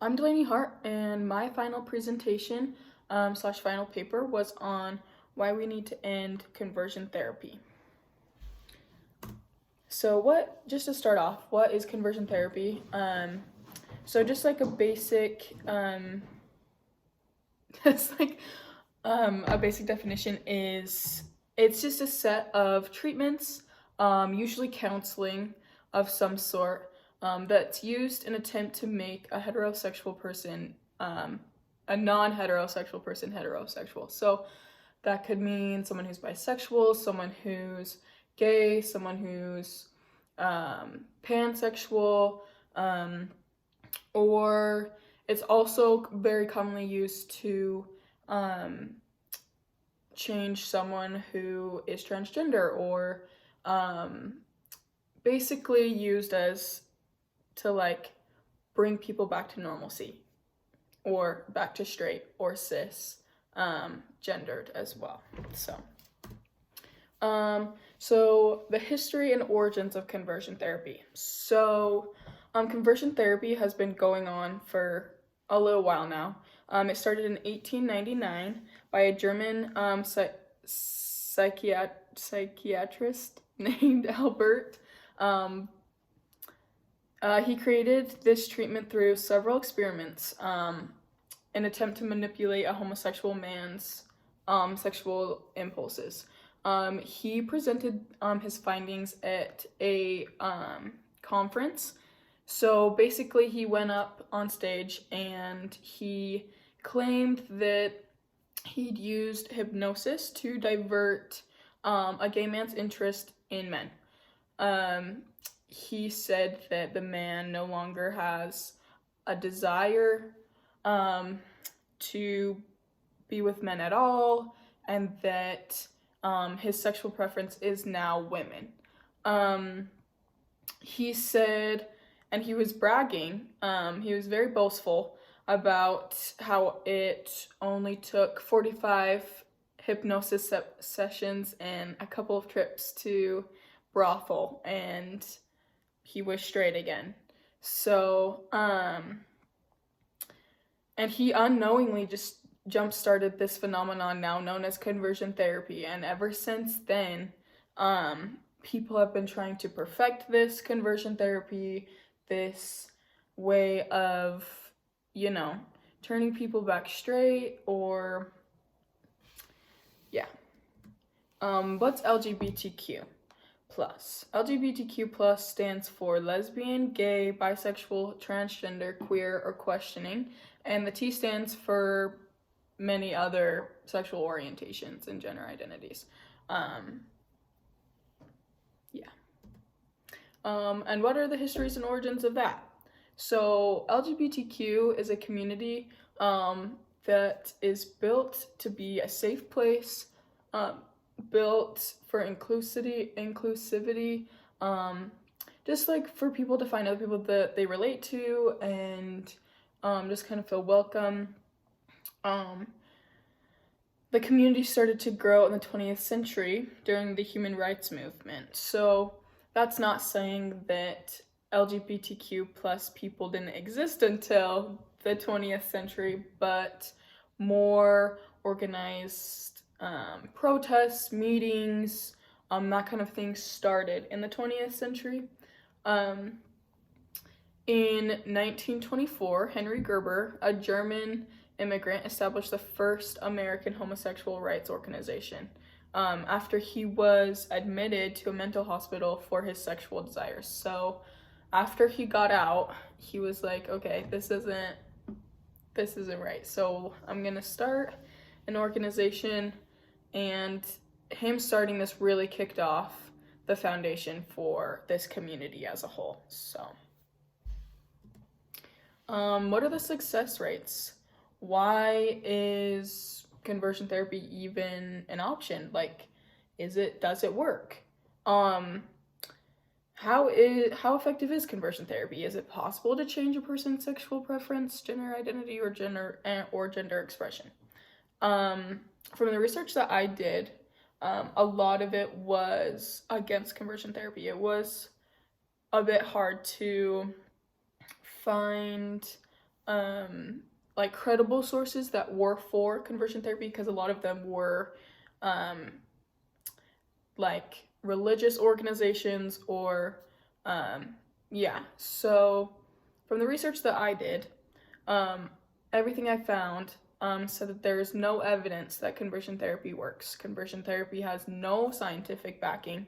I'm Delaney Hart, and my final presentation slash final paper was on why we need to end conversion therapy. So just to start off, what is conversion therapy? So just like a basic, it's like a basic definition is it's just a set of treatments, usually counseling of some sort, that's used in an attempt to make a non-heterosexual person heterosexual. So that could mean someone who's bisexual, someone who's gay, someone who's pansexual, or it's also very commonly used to um, change someone who is transgender, or um, basically used as to like bring people back to normalcy or back to straight or cis gendered as well. So the history and origins of conversion therapy. Conversion therapy has been going on for a little while now. It started in 1899 by a German psychiatrist named Albert. He created this treatment through several experiments, in attempt to manipulate a homosexual man's sexual impulses. He presented his findings at a conference. So basically, he went up on stage and he claimed that he'd used hypnosis to divert a gay man's interest in men. He said that the man no longer has a desire to be with men at all, and that his sexual preference is now women. He said, and he was bragging, he was very boastful about how it only took 45 hypnosis sessions and a couple of trips to brothel, and he was straight again. So, and he unknowingly just jump-started this phenomenon now known as conversion therapy, and ever since then, people have been trying to perfect this conversion therapy, this way of, turning people back straight, or, yeah. What's LGBTQ plus? LGBTQ plus stands for lesbian, gay, bisexual, transgender, queer, or questioning, and the T stands for many other sexual orientations and gender identities. And what are the histories and origins of that? So LGBTQ is a community that is built to be a safe place, built for inclusivity, just like for people to find other people that they relate to, and just kind of feel welcome. The community started to grow in the 20th century during the human rights movement. So that's not saying that LGBTQ plus people didn't exist until the 20th century, but more organized protests, meetings, that kind of thing started in the 20th century. In 1924, Henry Gerber, a German immigrant, established the first American homosexual rights organization, after he was admitted to a mental hospital for his sexual desires. So after he got out, he was like, okay, this isn't right. So I'm gonna start an organization, and him starting this really kicked off the foundation for this community as a whole. So, what are the success rates? Why is conversion therapy even an option? Like, does it work? How effective is conversion therapy? Is it possible to change a person's sexual preference, gender identity, or gender expression? From the research that I did, a lot of it was against conversion therapy. It was a bit hard to find like credible sources that were for conversion therapy, because a lot of them were like religious organizations or so from the research that I did, everything I found said that there is no evidence that conversion therapy works. Conversion therapy has no scientific backing,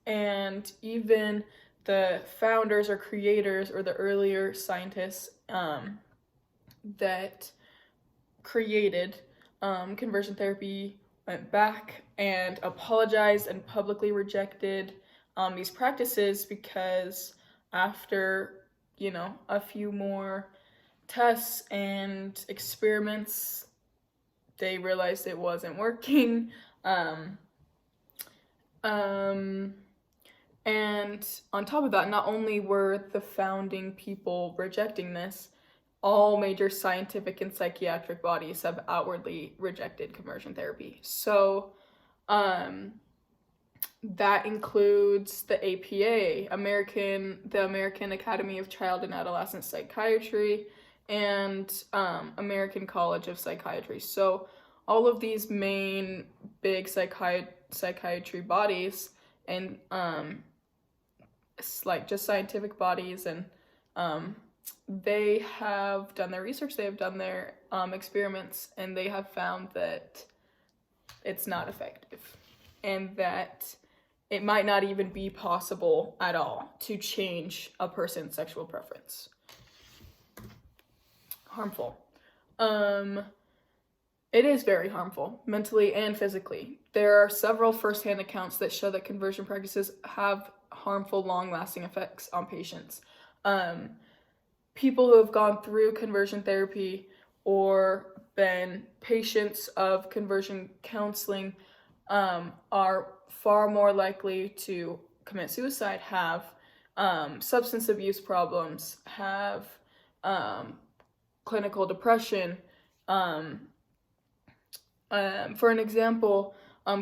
and even the founders or creators or the earlier scientists that created conversion therapy went back and apologized and publicly rejected these practices, because after, a few more tests and experiments, they realized it wasn't working. And on top of that, not only were the founding people rejecting this, all major scientific and psychiatric bodies have outwardly rejected conversion therapy. So that includes the APA, the American Academy of Child and Adolescent Psychiatry, and American College of Psychiatry. So all of these main big psychiatry bodies and like just scientific bodies, and they have done their research, they have done their experiments, and they have found that it's not effective, and that it might not even be possible at all to change a person's sexual preference. Harmful. It is very harmful, mentally and physically. There are several firsthand accounts that show that conversion practices have harmful, long-lasting effects on patients. People who have gone through conversion therapy or been patients of conversion counseling are far more likely to commit suicide, have substance abuse problems, have clinical depression. For an example,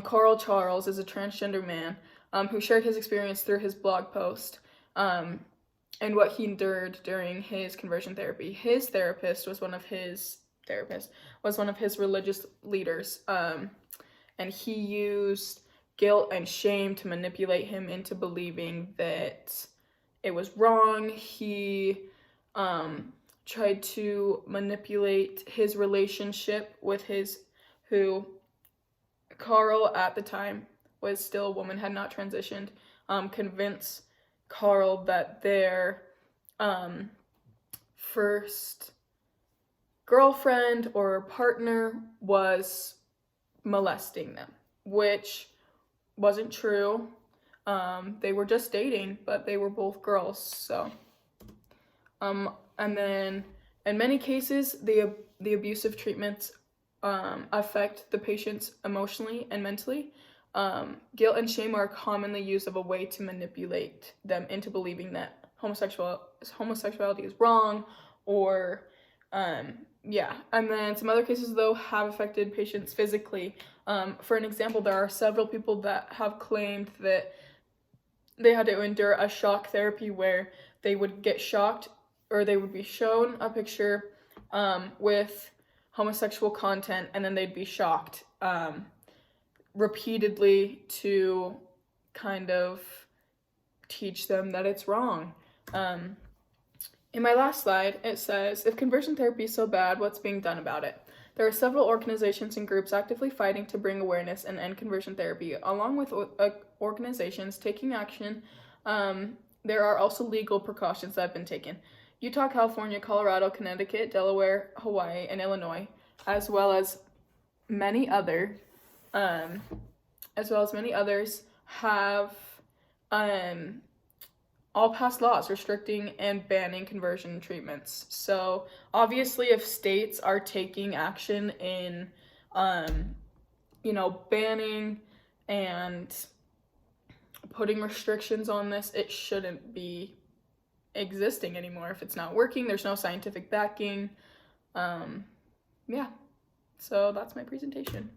Carl Charles is a transgender man who shared his experience through his blog post and what he endured during his conversion therapy. His therapist was one of his religious leaders, and he used guilt and shame to manipulate him into believing that it was wrong. He tried to manipulate his relationship with who Carl at the time was still a woman, had not transitioned, convince Carl that their first girlfriend or partner was molesting them, which wasn't true. They were just dating, but they were both girls. So, and then in many cases, the abusive treatments affect the patients emotionally and mentally. Guilt and shame are commonly used as a way to manipulate them into believing that homosexuality is wrong, or and then some other cases, though, have affected patients physically. For an example, there are several people that have claimed that they had to endure a shock therapy where they would get shocked, or they would be shown a picture with homosexual content, and then they'd be shocked repeatedly to kind of teach them that it's wrong. In my last slide, it says, if conversion therapy is so bad, what's being done about it? There are several organizations and groups actively fighting to bring awareness and end conversion therapy. Along with organizations taking action, there are also legal precautions that have been taken. Utah, California, Colorado, Connecticut, Delaware, Hawaii, and Illinois, as well as many others, have all passed laws restricting and banning conversion treatments. So obviously, if states are taking action in, banning and putting restrictions on this, it shouldn't be existing anymore. If it's not working, there's no scientific backing. So that's my presentation.